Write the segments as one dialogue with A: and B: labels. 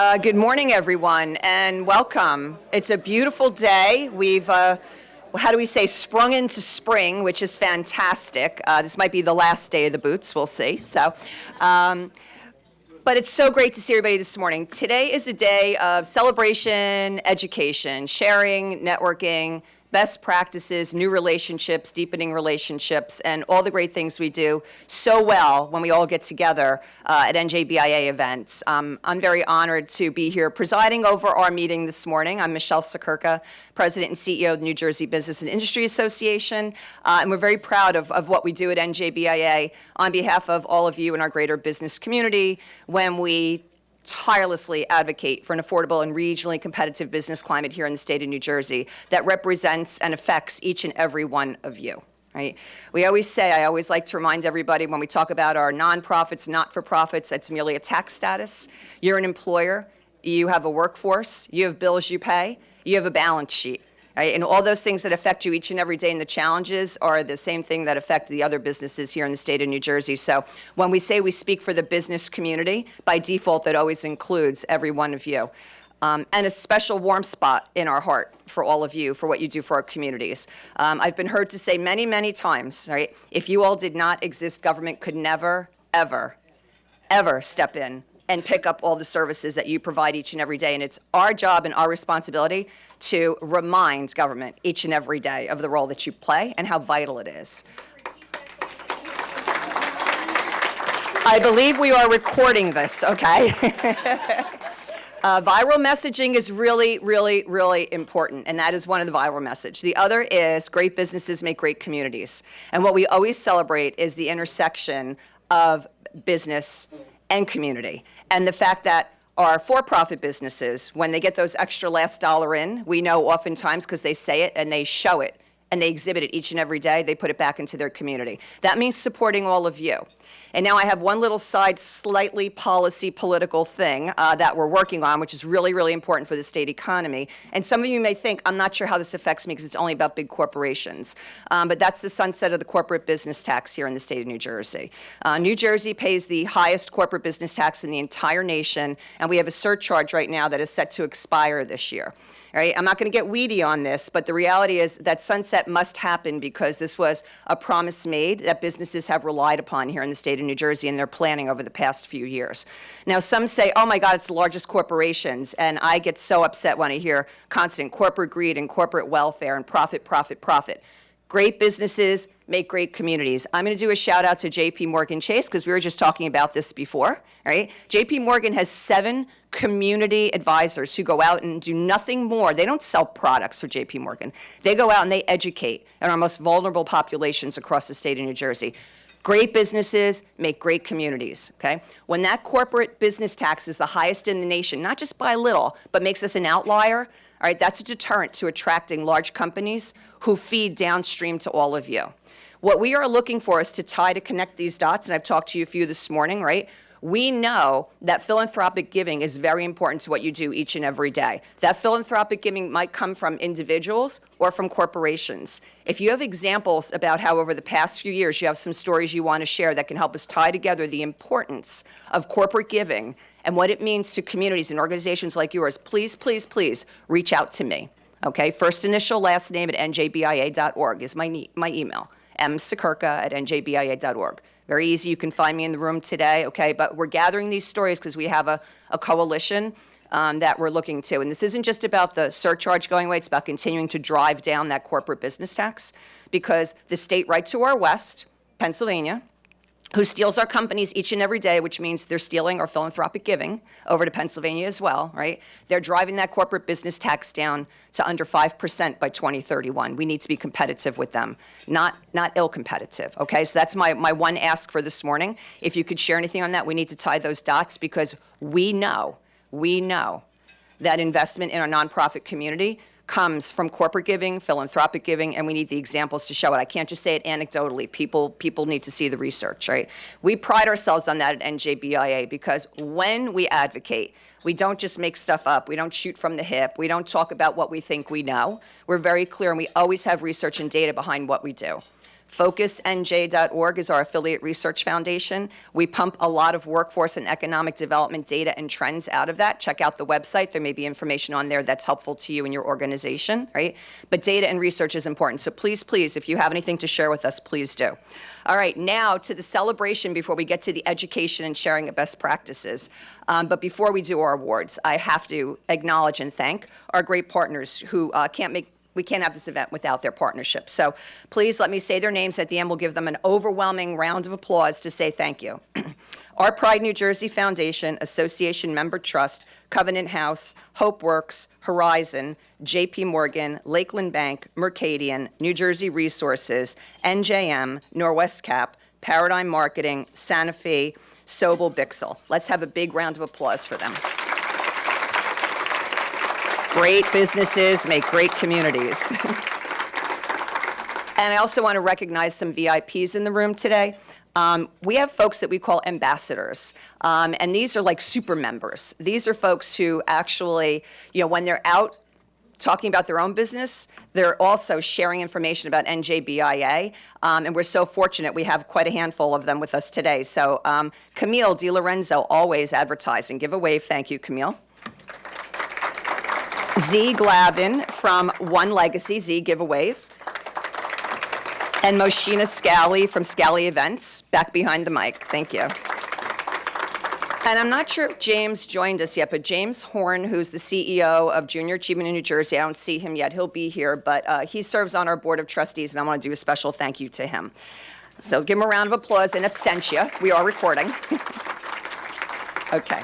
A: Good morning, everyone, and welcome. It's a beautiful day. We've, how do we say, sprung into spring, which is fantastic. This might be the last day of the boots, we'll see. But it's so great to see everybody this morning. Today is a day of celebration, education, sharing, networking, best practices, new relationships, deepening relationships, and all the great things we do so well when we all get together at NJBIA events. I'm very honored to be here presiding over our meeting this morning. I'm Michele Siekerka, President and CEO of the New Jersey Business and Industry Association, and we're very proud of what we do at NJBIA on behalf of all of you in our greater business community when we tirelessly advocate for an affordable and regionally competitive business climate here in the state of New Jersey that represents and affects each and every one of you. Right? I always like to remind everybody when we talk about our nonprofits, not-for-profits, it's merely a tax status. You're an employer, you have a workforce, you have bills you pay, you have a balance sheet. Right? And all those things that affect you each and every day and the challenges are the same thing that affect the other businesses here in the state of New Jersey. So when we say we speak for the business community, by default, that always includes every one of you. And a special warm spot in our heart for all of you, for what you do for our communities. I've been heard to say many, many times, right, if you all did not exist, government could never, ever, ever step in and pick up all the services that you provide each and every day. And it's our job and our responsibility to remind government each and every day of the role that you play and how vital it is. I believe we are recording this, okay? Viral messaging is really, really, really important, and that is one of the viral message. The other is great businesses make great communities. And what we always celebrate is the intersection of business and community. And the fact that our for-profit businesses, when they get those extra last dollar in, we know oftentimes because they say it and they show it and they exhibit it each and every day, they put it back into their community. That means supporting all of you. And now I have one little side, slightly political thing that we're working on, which is really, really important for the state economy. And some of you may think, I'm not sure how this affects me because it's only about big corporations. But that's the sunset of the corporate business tax here in the state of New Jersey. New Jersey pays the highest corporate business tax in the entire nation, and we have a surcharge right now that is set to expire this year. All right, I'm not going to get weedy on this, but the reality is that sunset must happen because this was a promise made that businesses have relied upon here in the state of New Jersey and they're planning over the past few years. Now, some say, oh my God, it's the largest corporations, and I get so upset when I hear constant corporate greed and corporate welfare and profit, profit, profit. Great businesses make great communities. I'm going to do a shout out to JP Morgan Chase because we were just talking about this before, right? JP Morgan has 7 community advisors who go out and do nothing more. They don't sell products for JP Morgan. They go out and they educate in our most vulnerable populations across the state of New Jersey. Great businesses make great communities, okay? When that corporate business tax is the highest in the nation, not just by a little, but makes us an outlier, all right, that's a deterrent to attracting large companies who feed downstream to all of you. What we are looking for is to connect these dots, and I've talked to you a few this morning, right? We know that philanthropic giving is very important to what you do each and every day. That philanthropic giving might come from individuals or from corporations. If you have examples about how over the past few years you have some stories you want to share that can help us tie together the importance of corporate giving and what it means to communities and organizations like yours, please, please, please reach out to me. Okay, first initial, last name at njbia.org is my email, msiekerka@njbia.org. Very easy, you can find me in the room today, okay? But we're gathering these stories because we have a coalition that we're looking to. And this isn't just about the surcharge going away, it's about continuing to drive down that corporate business tax because the state right to our west, Pennsylvania, who steals our companies each and every day, which means they're stealing our philanthropic giving over to Pennsylvania as well, right? They're driving that corporate business tax down to under 5% by 2031. We need to be competitive with them, not ill-competitive, okay? So that's my one ask for this morning. If you could share anything on that, we need to tie those dots because we know that investment in our nonprofit community comes from corporate giving, philanthropic giving, and we need the examples to show it. I can't just say it anecdotally. People need to see the research, right? We pride ourselves on that at NJBIA because when we advocate, we don't just make stuff up. We don't shoot from the hip. We don't talk about what we think we know. We're very clear, and we always have research and data behind what we do. FocusNJ.org is our affiliate research foundation. We pump a lot of workforce and economic development data and trends out of that. Check out the website. There may be information on there that's helpful to you and your organization, right? But data and research is important. So please, please, if you have anything to share with us, please do. All right, now to the celebration before we get to the education and sharing of best practices. But before we do our awards, I have to acknowledge and thank our great partners who we can't have this event without their partnership. So please let me say their names. At the end, we'll give them an overwhelming round of applause to say thank you. ArtPride New Jersey Foundation, Association Member Trust, Covenant House, HopeWorks, Horizon, JP Morgan, Lakeland Bank, Mercadian, New Jersey Resources, NJM, NorwesCap, Paradigm Marketing, Santa Fe, Sobel Bixel. Let's have a big round of applause for them. Great businesses make great communities. And I also want to recognize some VIPs in the room today. We have folks that we call ambassadors, and these are like super members. These are folks who actually, when they're out talking about their own business, they're also sharing information about NJBIA, and we're so fortunate we have quite a handful of them with us today. So Camille DiLorenzo, always advertising. Give a wave. Thank you, Camille. Z Glavin from One Legacy. Z, give a wave. And Moshina Scally from Scally Events, back behind the mic. Thank you. And I'm not sure if James joined us yet, but James Horn, who's the CEO of Junior Achievement in New Jersey, I don't see him yet. He'll be here, but he serves on our board of trustees, and I want to do a special thank you to him. So give him a round of applause in absentia. We are recording. Okay.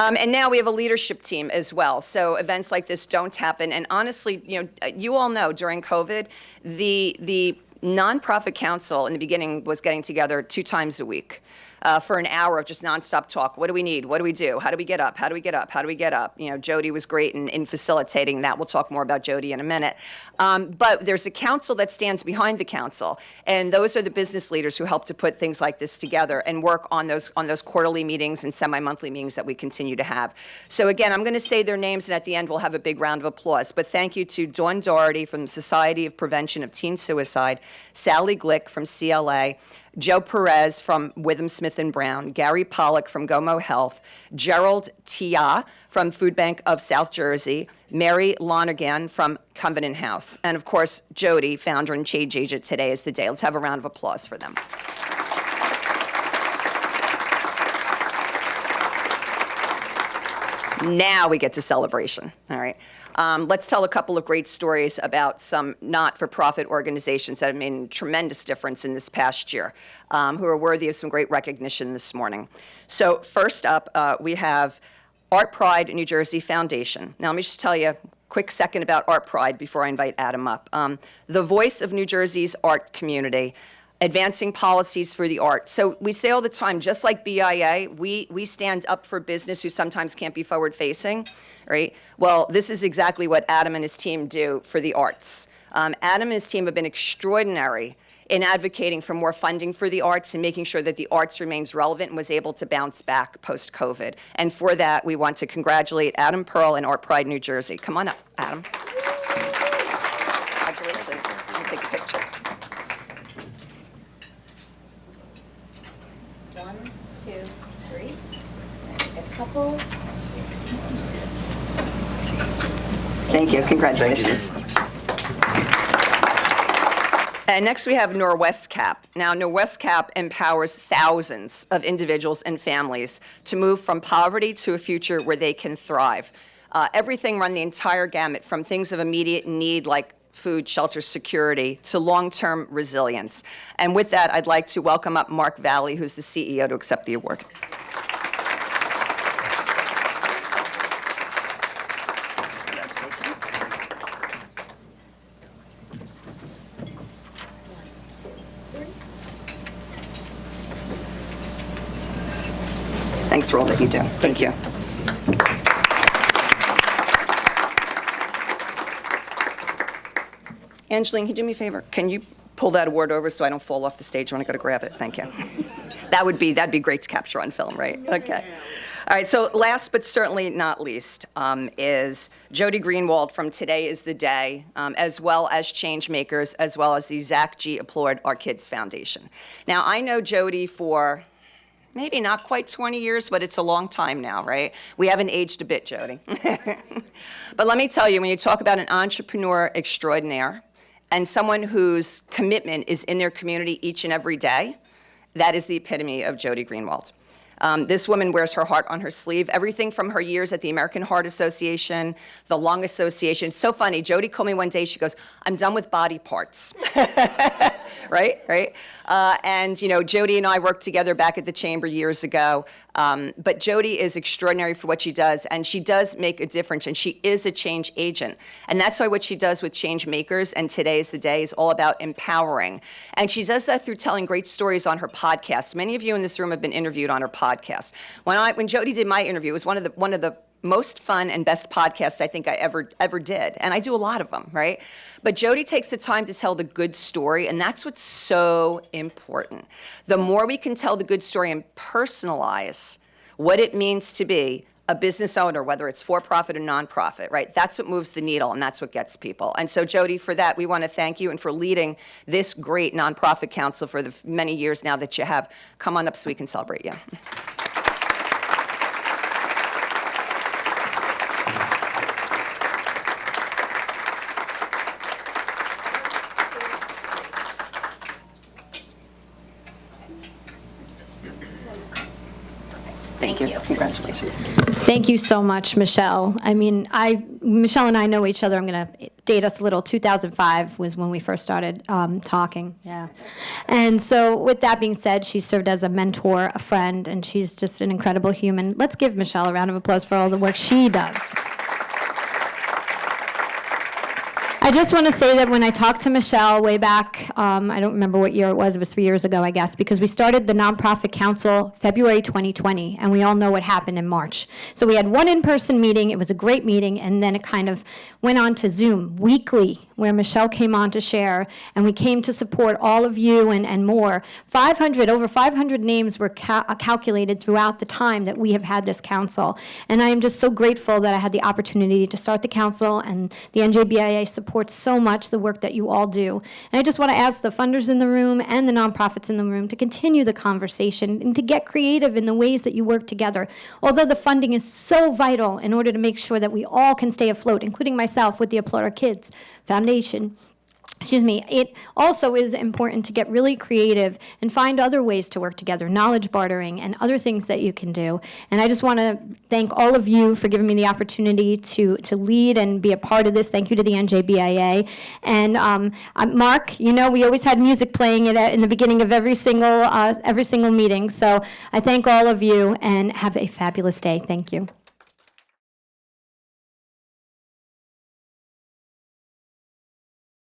A: And now we have a leadership team as well. So events like this don't happen. And honestly, you all know during COVID, the nonprofit council in the beginning was getting together 2 times a week for an hour of just nonstop talk. What do we need? What do we do? How do we get up? How do we get up? How do we get up? Jodi was great in facilitating that. We'll talk more about Jodi in a minute. But there's a council that stands behind the council, and those are the business leaders who help to put things like this together and work on those quarterly meetings and semi-monthly meetings that we continue to have. So again, I'm going to say their names, and at the end we'll have a big round of applause. But thank you to Dawn Doherty from the Society of Prevention of Teen Suicide, Sally Glick from CLA, Joe Perez from Witham Smith & Brown, Gary Pollock from Gomo Health, Gerald Tia from Food Bank of South Jersey, Mary Lonergan from Covenant House, and of course, Jodi, founder and change agent. Today is the day. Let's have a round of applause for them. Now we get to celebration, all right? Let's tell a couple of great stories about some not-for-profit organizations that have made a tremendous difference in this past year, who are worthy of some great recognition this morning. So first up, we have ArtPride New Jersey Foundation. Now, let me just tell you a quick second about ArtPride before I invite Adam up. The voice of New Jersey's art community, advancing policies for the arts. So we say all the time, just like BIA, we stand up for business who sometimes can't be forward-facing, right? Well, this is exactly what Adam and his team do for the arts. Adam and his team have been extraordinary in advocating for more funding for the arts and making sure that the arts remains relevant and was able to bounce back post-COVID. And for that, we want to congratulate Adam Pearl and ArtPride New Jersey. Come on up, Adam. Congratulations. Let me take a picture.
B: 1, 2, 3. A couple.
A: Thank you. Congratulations. Thank you. And next we have NorwesCap. Now, NorwesCap empowers thousands of individuals and families to move from poverty to a future where they can thrive. Everything run the entire gamut, from things of immediate need like food, shelter, security, to long-term resilience. And with that, I'd like to welcome up Mark Valley, who's the CEO, to accept the award. Thanks for all that you do. Thank you. Angeline, can you do me a favor? Can you pull that award over so I don't fall off the stage when I go to grab it? Thank you. That'd be great to capture on film, right? Okay. All right, so last but certainly not least is Jodi Grinwald from Today is the Day, as well as Changemakers, as well as the Zach G. Applaud Our Kids Foundation. Now, I know Jodi for maybe not quite 20 years, but it's a long time now, right? We haven't aged a bit, Jodi. But let me tell you, when you talk about an entrepreneur extraordinaire and someone whose commitment is in their community each and every day, that is the epitome of Jodi Grinwald. This woman wears her heart on her sleeve, everything from her years at the American Heart Association, the Lung Association. It's so funny, Jodi called me one day, she goes, I'm done with body parts. Right? And, you know, Jodi and I worked together back at the Chamber years ago. But Jodi is extraordinary for what she does, and she does make a difference, and she is a change agent. And that's why what she does with Change Makers and Today is the Day is all about empowering. And she does that through telling great stories on her podcast. Many of you in this room have been interviewed on her podcast. When Jodi did my interview, it was one of the most fun and best podcasts I think I ever did. And I do a lot of them, right? But Jodi takes the time to tell the good story, and that's what's so important. The more we can tell the good story and personalize what it means to be a business owner, whether it's for-profit or nonprofit, right? That's what moves the needle, and that's what gets people. And so, Jodi, for that, we want to thank you and for leading this great nonprofit council for the many years now that you have. Come on up so we can celebrate you. Thank you. Congratulations.
C: Thank you so much, Michele. I mean, Michele and I know each other. I'm going to date us a little. 2005 was when we first started talking. Yeah. And so with that being said, she served as a mentor, a friend, and she's just an incredible human. Let's give Michele a round of applause for all the work she does. I just want to say that when I talked to Michele way back, I don't remember what year it was 3 years ago, I guess, because we started the Nonprofit Council February 2020, and we all know what happened in March. So we had one in-person meeting, it was a great meeting, and then it kind of went on to Zoom weekly, where Michele came on to share, and we came to support all of you and more. Over 500 names were calculated throughout the time that we have had this council, and I am just so grateful that I had the opportunity to start the council, and the NJBIA supports so much the work that you all do. And I just want to ask the funders in the room and the nonprofits in the room to continue the conversation and to get creative in the ways that you work together. Although the funding is so vital in order to make sure that we all can stay afloat, including myself with the Applaud Our Kids Foundation. It also is important to get really creative and find other ways to work together, knowledge bartering and other things that you can do. And I just want to thank all of you for giving me the opportunity to lead and be a part of this. Thank you to the NJBIA. And Mark, you know, we always had music playing in the beginning of every single meeting. So I thank all of you and have a fabulous day. Thank you.